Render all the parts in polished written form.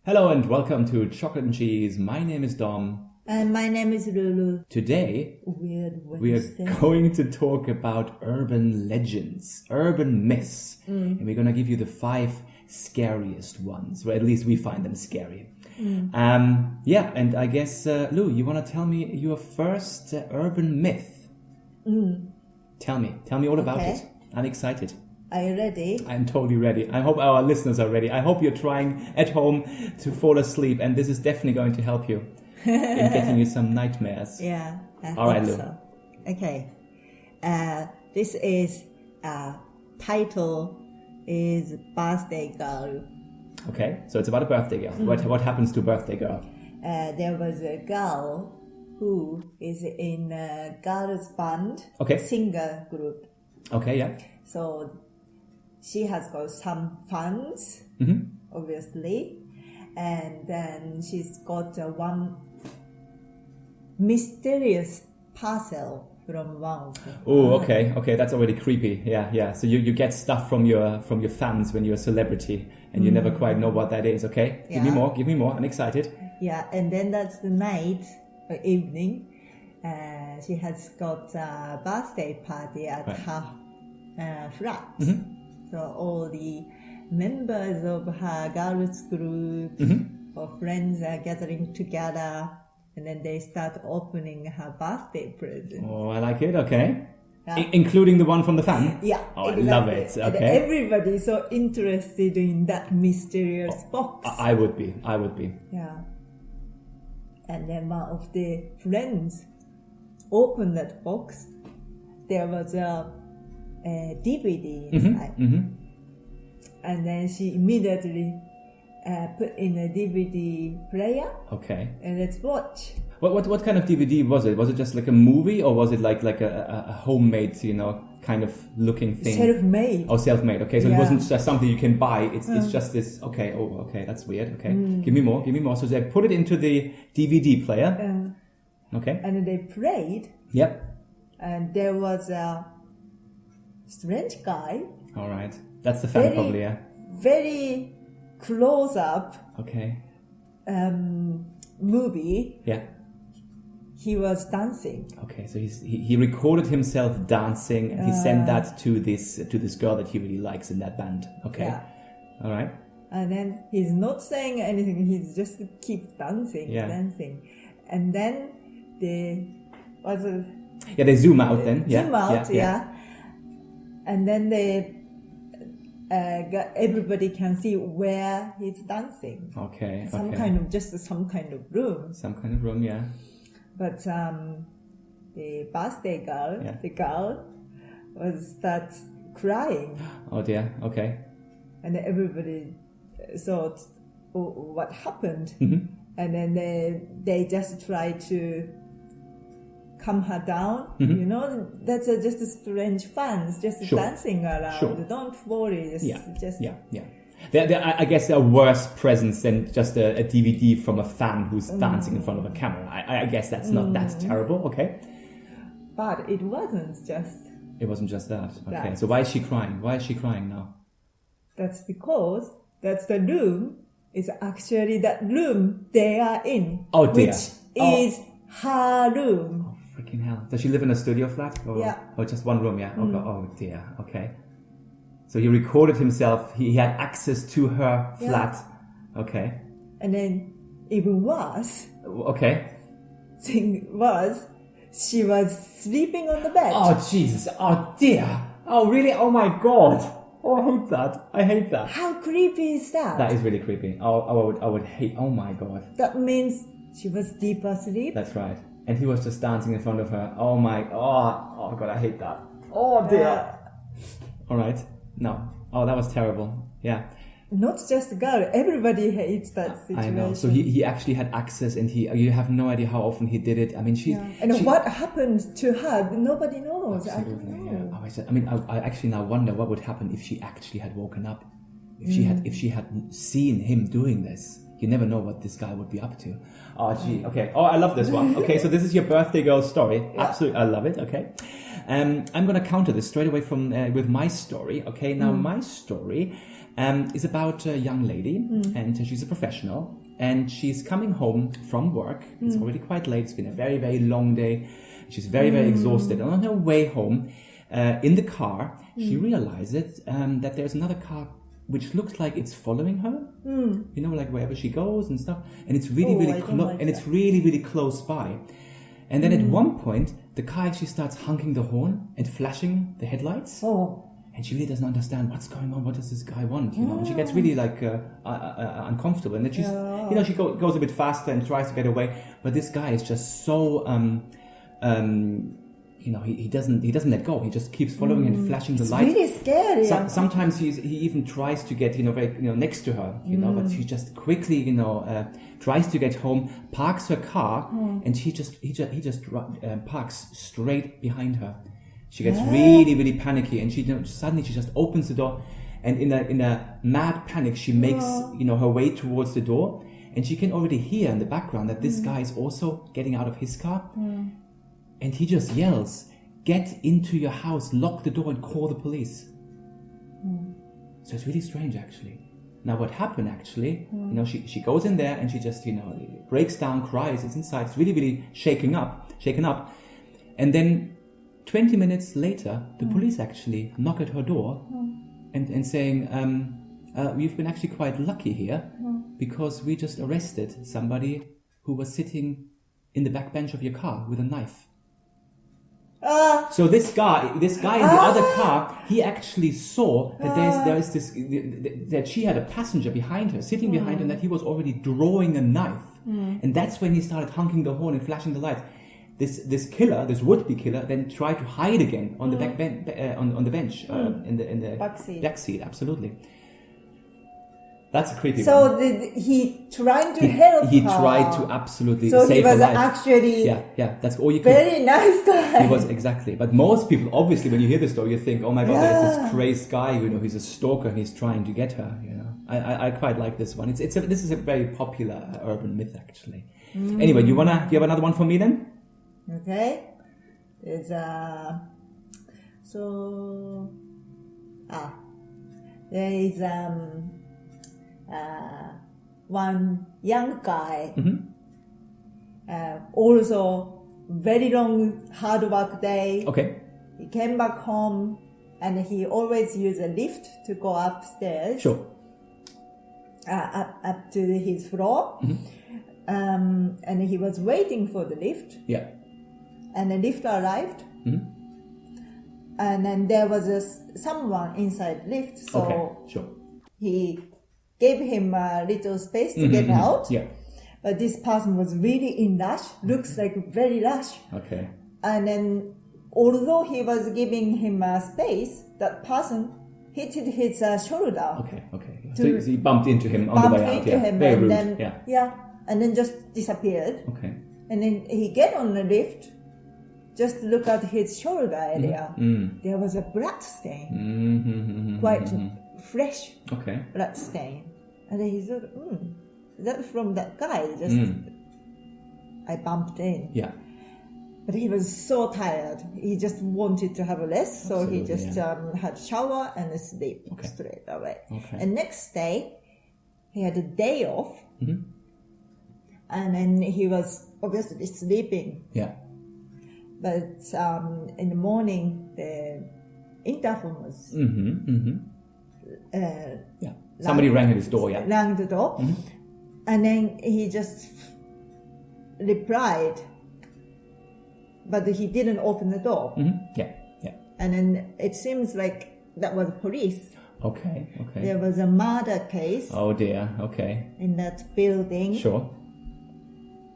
Hello and welcome to Chocolate and Cheese. My name is Dom. And my name is Lulu. Today, Weird we are Wednesday. going to talk about urban legends, urban myths. And we're going to give you the 5 scariest ones, or at least we find them scary. And I guess, Lou, you want to tell me your first urban myth? Tell me all about Okay. it. I'm excited. Are you ready? I'm totally ready. I hope our listeners are ready. I hope you're trying at home to fall asleep, and this is definitely going to help you in getting you some nightmares. Yeah. All right, Lou. So. Okay. This is title is Birthday Girl. Okay, so it's about a birthday girl. What happens to a birthday girl? There was a girl who is in a girls band, Okay. singer group. Okay, yeah. So she has got some funds, obviously, and then she's got one mysterious parcel from one of them. Oh, okay, that's already creepy. Yeah. So you get stuff from your fans when you're a celebrity, and you never quite know what that is. Okay, Yeah. Give me more. I'm excited. Yeah, and then that's the night or evening. She has got a birthday party at Right. her flat. So all the members of her girls group or friends are gathering together, and then they start opening her birthday present. Oh, I like it. Okay, Yeah. including the one from the fan. Yeah, Oh, exactly. I love it. And Okay, everybody's so interested in that mysterious box. I would be. Yeah. And then one of the friends opened that box. There was a DVD inside. And then she immediately put in a DVD player Okay. and let's watch. What kind of DVD was it? Was it just like a movie, or was it like a homemade, kind of looking thing? Self-made. Oh, self-made. Okay, so it Yeah. wasn't just something you can buy. It's just this. Okay. Oh, okay. That's weird. Okay. Give me more. So they put it into the DVD player. Okay. And they played, Yep. and there was a strange guy, All right. That's the fan, Very- probably. Yeah. very close up Okay. movie. Yeah. He was dancing. Okay. So he recorded himself dancing, and he sent that to this girl that he really likes in that band. Okay. Yeah. All right. And then he's not saying anything. He's just keep dancing, Yeah. dancing. And then they was a Yeah. They zoom out then. Yeah. zoom out, yeah. And then they everybody can see where he's dancing. Okay. Some okay. kind of room. Some kind of room. Yeah. But the birthday girl, Yeah. the girl, was start crying, Oh dear. Okay. and everybody thought, oh, what happened? Mm-hmm. And then they just try to calm her down. Mm-hmm. You know, that's just a strange fans, just Sure. dancing around. Sure. Don't worry, just Yeah. I guess there are worse presents than just a DVD from a fan who's dancing in front of a camera. I guess that's not that's terrible. Okay. But it wasn't just. It wasn't just that. Okay. That. So why is she crying? Why is she crying now? That's because that's the room is actually that room they are in. Oh, dear. Which Oh. is her room. Oh, freaking hell! Does she live in a studio flat? Or, Yeah. Or just one room? Yeah. Okay. Oh dear. Okay. So he recorded himself. He had access to her Yeah. flat. Okay. And then even worse Okay. thing was she was sleeping on the bed. Oh Jesus! Oh dear! Oh really? Oh my God! Oh, I hate that. How creepy is that? That is really creepy. Oh, I would hate. Oh my God! That means she was deep asleep. That's right. And he was just dancing in front of her. Oh my! Oh God! I hate that. Oh dear! All right. No. Oh, that was terrible. Yeah. Not just the girl, everybody hates that I situation. know. So he actually had access, and you have no idea how often he did it. I mean, Yeah. And what happened to her? Nobody knows. I Absolutely, don't yeah. know. Oh, I actually now wonder what would happen if she actually had woken up, if she had seen him doing this. You never know what this guy would be up to. Oh, gee. Okay. Oh, I love this one. Okay, so this is your birthday girl story. Absolutely, I love it. Okay. I'm going to counter this straight away from with my story. Okay, now my story is about a young lady, and she's a professional, and she's coming home from work. It's already quite late. It's been a very, very long day. She's very, very exhausted. And on her way home, in the car, she realizes that there's another car which looks like it's following her. You know, like wherever she goes and stuff. And it's really, really close. And it's really, really close by. And then at one point, the car actually starts honking the horn and flashing the headlights. And she really doesn't understand what's going on. What does this guy want? You know, and she gets really like uncomfortable. And then she's, you know, she goes a bit faster and tries to get away. But this guy is just so, you know, he doesn't let go. He just keeps following and flashing the lights. It's really scary. Sometimes he even tries to get, very, next to her, but she just quickly, tries to get home, parks her car, and he just parks straight behind her. She gets really, really panicky, and suddenly she just opens the door, and in a mad panic, she makes, her way towards the door, and she can already hear in the background that this guy is also getting out of his car. And he just yells, "Get into your house, lock the door and call the police." So it's really strange, actually. Now what happened, actually, she goes in there and she just, breaks down, cries, it's inside, it's really, really shaken up. And then 20 minutes later, the police actually knock at her door and saying, we've been actually quite lucky here because we just arrested somebody who was sitting in the back bench of your car with a knife. So this guy in the other car, he actually saw that there's this that she had a passenger behind her, sitting behind her, and that he was already drawing a knife, and that's when he started honking the horn and flashing the lights. This killer, this would-be killer, then tried to hide again on the back on the bench in the back seat. Absolutely. That's a creepy one. So he tried to help her. He tried to absolutely so save her life. So he was actually that's all you could. Very nice guy. He was, exactly. But most people, obviously, when you hear the story, you think, oh my God, there's this crazy guy, he's a stalker and he's trying to get her, I quite like this one. This is a very popular urban myth, actually. Anyway, do you have another one for me then? Okay. There's there is one young guy, also very long hard work day. Okay. He came back home and he always used a lift to go upstairs. Sure. Up to his floor. And he was waiting for the lift. Yeah. And the lift arrived. And then there was someone inside the lift. So okay. Sure. He gave him a little space to get out. Yeah. But this person was really in rush, looks like very rush. Okay. And then, although he was giving him a space, that person hit his shoulder. Okay. So he bumped into him on the way out. Very rude. And then just disappeared. Okay. And then he get on the lift, just look at his shoulder area. There was a blood stain. Quite fresh blood stain. And then he thought, that's from that guy. I bumped in. Yeah. But he was so tired. He just wanted to have a rest. So he just had shower and sleep straight away. Okay. And next day, he had a day off. And then he was obviously sleeping. Yeah. But in the morning, the interphone was... Somebody rang at his door, Rang the door. And then he just replied, but he didn't open the door. Yeah. And then it seems like that was police. Okay. There was a murder case. Oh dear, okay. In that building. Sure.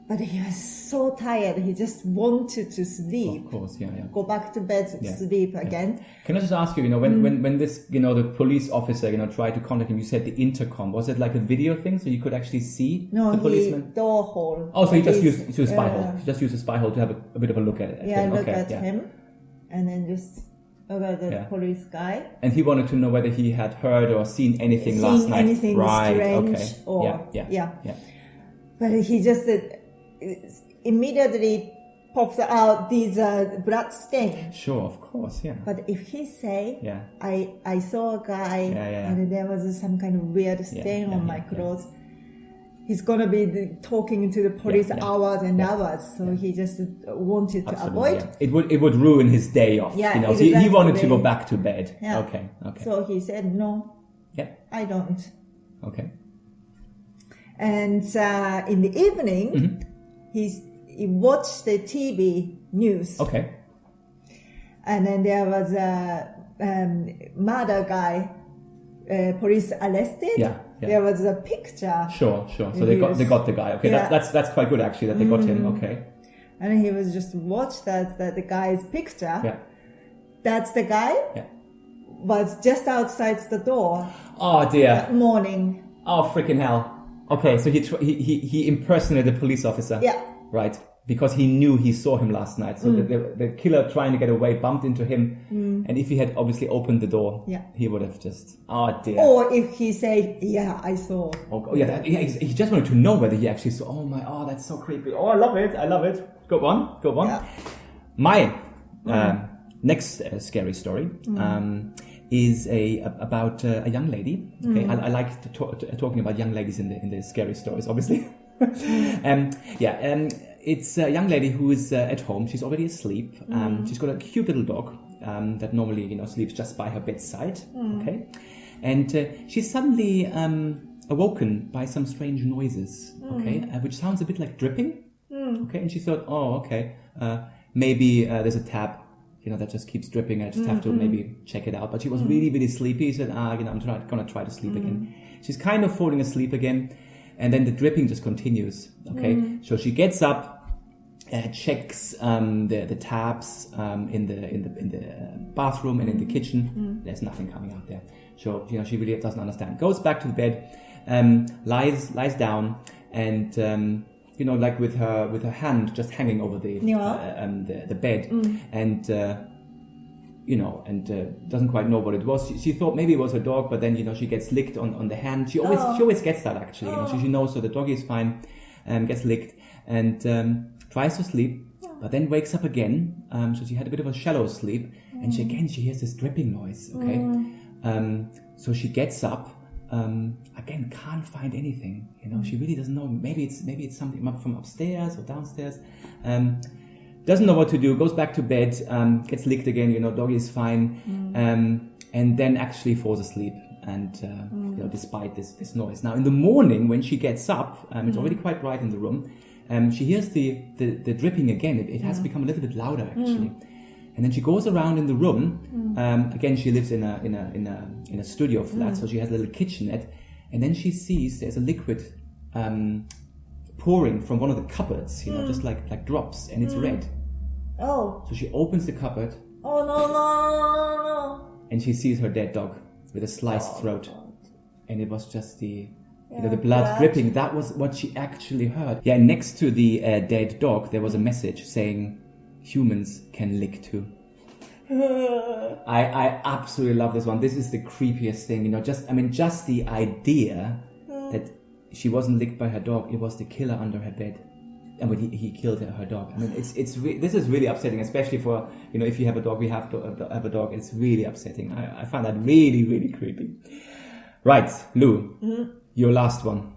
But he was so tired, he just wanted to sleep. Of course, yeah. Go back to bed, sleep again. Can I just ask you, when this, the police officer, tried to contact him, you said the intercom. Was it like a video thing, so you could actually see the policeman? Door hole. Oh, so he just used a spy hole. He just used a spy hole to have a bit of a look at it. Look at him, and then just look at the police guy. And he wanted to know whether he had heard or seen anything last night. Anything strange or yeah. But he just immediately pops out these blood stain. Sure, of course, yeah. But if he say, Yeah. I saw a guy Yeah. and there was some kind of weird stain on my clothes, he's gonna be talking to the police hours and hours. So he just wanted to avoid. Yeah. It would ruin his day off. Yeah, you know, so he wanted to exactly. go back to bed. Yeah. Okay. So he said, no, Yeah. I don't. Okay. And in the evening, he watched the TV news. Okay. And then there was a murder guy, police arrested. Yeah. There was a picture. Sure. So they got the guy. Okay. Yeah. That's quite good actually that they got him. Okay. And he was just watched that the guy's picture. Yeah. That's the guy. Yeah. Was just outside the door Oh dear. that morning. Oh freaking hell. Okay, so he impersonated a police officer. Yeah. Right. Because he knew he saw him last night. So the killer trying to get away bumped into him. And if he had obviously opened the door, he would have just, oh dear. Or if he said, yeah, I saw. Oh, yeah, he just wanted to know whether he actually saw, oh, that's so creepy. Oh, I love it. Go on. Yeah. My next scary story is about a young lady. Okay, I like talking about young ladies in the scary stories, obviously. It's a young lady who is at home. She's already asleep. She's got a cute little dog that normally sleeps just by her bedside. Okay, and she's suddenly awoken by some strange noises. Okay, which sounds a bit like dripping. Okay, and she thought, oh, okay, maybe there's a tap. That just keeps dripping. I just have to maybe check it out. But she was really, really sleepy. She said, I'm going to try to sleep again. She's kind of falling asleep again. And then the dripping just continues. Okay. So she gets up, checks the taps in the bathroom and in the kitchen. There's nothing coming out there. So, she really doesn't understand. Goes back to the bed, lies down and, like with her hand just hanging over the bed, and doesn't quite know what it was. She thought maybe it was her dog, but then she gets licked on the hand. She always gets that actually. She knows, so the doggy is fine, gets licked and tries to sleep, but then wakes up again. So she had a bit of a shallow sleep, and she hears this dripping noise. Okay, so she gets up. Again, can't find anything. She really doesn't know. Maybe it's something from upstairs or downstairs. Doesn't know what to do. Goes back to bed. Gets licked again. Doggy is fine. And then actually falls asleep. And despite this noise. Now in the morning when she gets up, it's already quite bright in the room. She hears the dripping again. It has become a little bit louder actually. And then she goes around in the room. Again, she lives in a studio flat, so she has a little kitchenette. And then she sees there's a liquid pouring from one of the cupboards, just like drops, and it's red. Oh. So she opens the cupboard. Oh no! And she sees her dead dog with a sliced throat, and it was just the blood dripping. That was what she actually heard. Yeah. Next to the dead dog, there was a message saying, "Humans can lick too." I absolutely love this one. This is the creepiest thing, just the idea that she wasn't licked by her dog. It was the killer under her bed, and when he killed her dog. This is really upsetting, especially for if you have a dog. We have to have a dog. It's really upsetting. I find that really, really creepy. Right, Lou, your last one.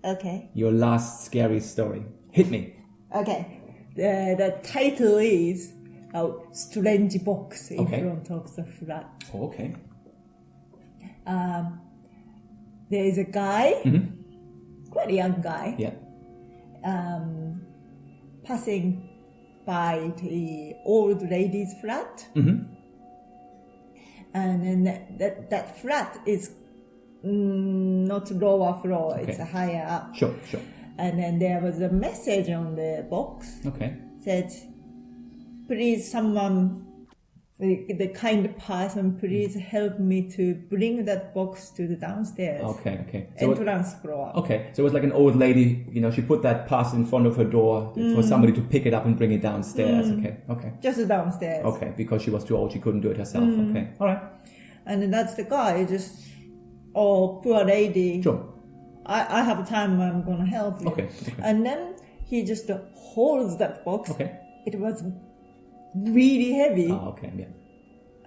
Okay. Your last scary story. Hit me. Okay. The title is Strange Box in front of the flat. Oh, okay. There is a guy, quite a young guy, passing by the old lady's flat. And then that flat is not lower floor, it's higher up. Sure. And then there was a message on the box. Okay. Said, please someone, the kind person, please help me to bring that box to the downstairs. Okay. Entrance floor. Okay, so it was like an old lady, she put that parcel in front of her door for somebody to pick it up and bring it downstairs. Okay. Just downstairs. Okay, because she was too old, she couldn't do it herself. Okay, all right. And then that's the guy, poor lady. Sure. I have time, I'm going to help you. Okay. And then he just holds that box, it was really heavy. Oh, okay, yeah.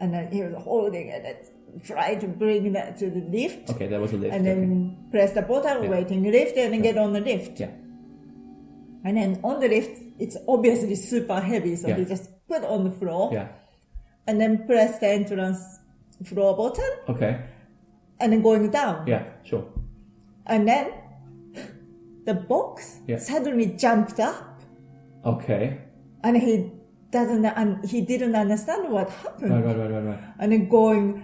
And then he was holding it and tried to bring that to the lift. Okay, that was a lift. And then press the button, Yeah. waiting lift, and then get on the lift. Yeah. And then on the lift, it's obviously super heavy, so Yeah. he just put on the floor. Yeah. And then press the entrance floor button, Okay. and then going down. Yeah, sure. And then the box Yeah. suddenly jumped up, Okay. and he didn't understand what happened. Right. And then going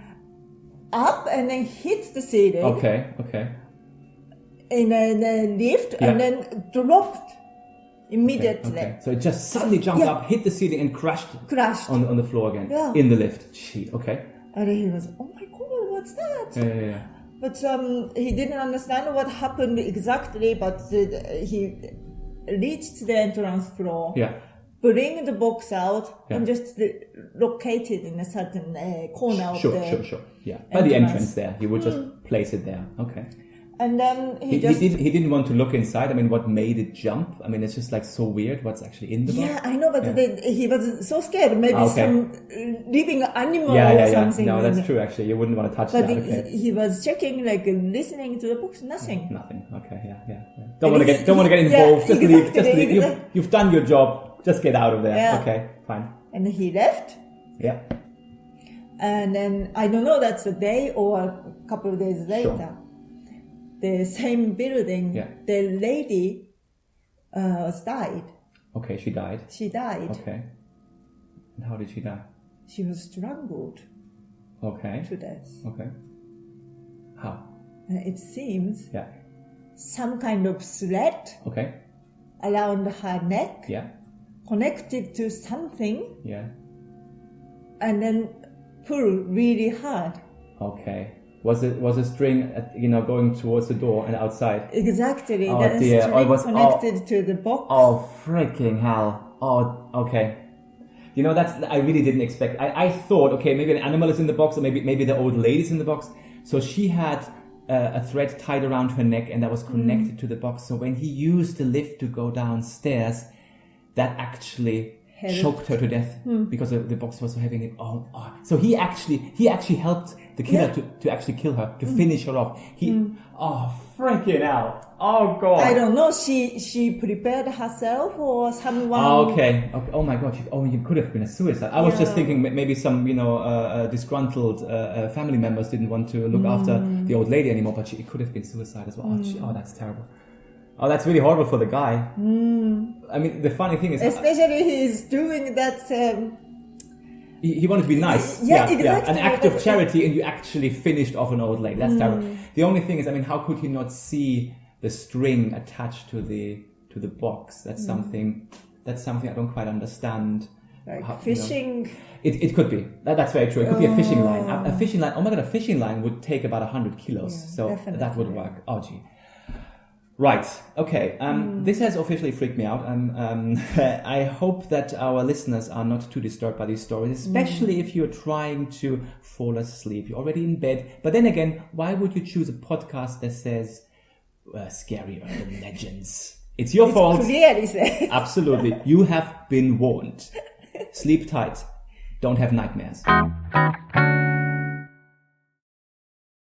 up and then hit the ceiling Okay. in a lift, Yeah. and then dropped immediately. Okay. So it just suddenly jumped Yeah. up, hit the ceiling, and crashed Crashed. on the floor again. Yeah. In the lift. Gee, okay. And he was, oh my god, what's that? Yeah. But he didn't understand what happened exactly, but he reached the entrance floor, Yeah. bring the box out, Yeah. and just located in a certain corner of Sure. the... Yeah. By the entrance. entrance there. He would just place it there. Okay. And then He didn't want to look inside. I mean, what made it jump? I mean, it's just like so weird what's actually in the box. Yeah, I know, but he was so scared. Maybe Okay. some living animal Yeah. or something. No, that's true, actually. You wouldn't want to touch But that. Okay. he was checking, like listening to the books, nothing. Nothing. Okay. Yeah. Don't And want to get yeah, involved. Just leave. exactly. Just leave. You've done your job. Just get out of there. Yeah. Okay. Fine. And he left. Yeah. And then, I don't know, that's a day or a couple of days later. Sure. The same building, Yeah. the lady died. Okay. She died. She died. Okay. And how did she die? She was strangled Okay. to death. Okay. How? And it seems Yeah. some kind of thread Okay. around her neck Yeah. connected to something Yeah. and then pull really hard. Okay. Was a string, going towards the door and outside? Exactly. Oh, That dear. string Oh, it was- connected to the box. Oh, freaking hell. Oh, okay. I really didn't expect. I thought, okay, maybe an animal is in the box, or maybe the old lady's in the box. So she had a thread tied around her neck, and that was connected to the box. So when he used the lift to go downstairs, that actually choked her to death because the box was so heavy. So he actually helped the killer to actually kill her, to finish her off. Oh, freaking hell. Oh, God. I don't know. She prepared herself or someone. Okay. Oh my God. It could have been a suicide. I was just thinking maybe some, disgruntled family members didn't want to look after the old lady anymore, but it could have been suicide as well. Oh, that's terrible. Oh, that's really horrible for the guy. I mean, the funny thing is, Especially he's doing that. he wanted to be nice. Yeah, exactly. An act of charity, and you actually finished off an old lady. That's terrible. The only thing is, I mean, how could he not see the string attached to the box? That's something I don't quite understand. Like fishing. It could be. That's very true. It could be a fishing line. A fishing line. Oh my God, a fishing line would take about 100 kilos. Yeah, so definitely. that would work. Oh, gee. Right. Okay. This has officially freaked me out. I hope that our listeners are not too disturbed by these stories, especially if you're trying to fall asleep. You're already in bed. But then again, why would you choose a podcast that says scary urban legends? It's your fault. Clearly said. Absolutely. You have been warned. Sleep tight. Don't have nightmares.